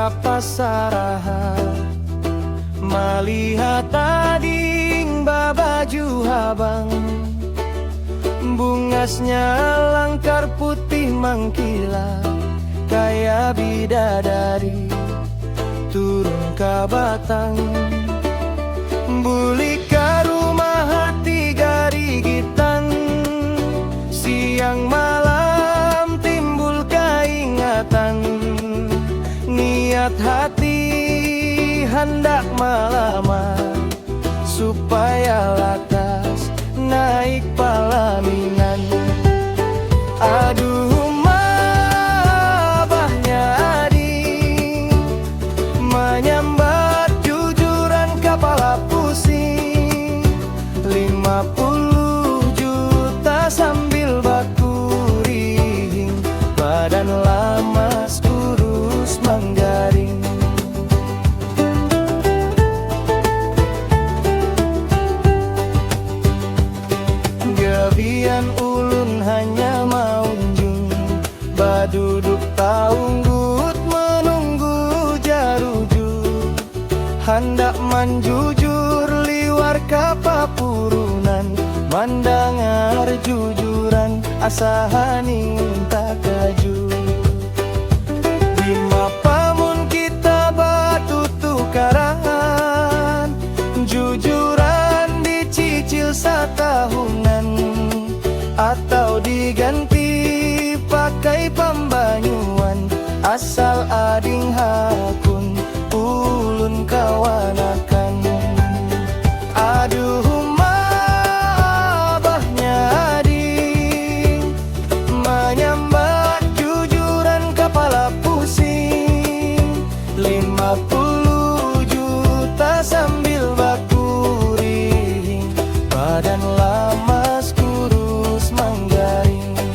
kapasaraha malihat ading babaju habang bungasnya langkar putih mengkilat kaya bidadari turun ke batang buli ka rumah hati garigitan siang malam timbul keingatan niat hati hendak melamar supaya latas naik pelaminan. Aduh mabahnya ading menyambat jujuran kepala pusing 50 juta sambil baku ring badan lamas kurus menggaring. Gebian ulun hanya mau unjung baduduk taunggut menunggu jarujuk hendak manjujur liwar kapapurunan mandangar jujuran asahaning tak kaju lima pamun kita batu tukaran jujuran dicicil satahunan atau diganti pakai pembanyuan asal ading hakun ulun kawanak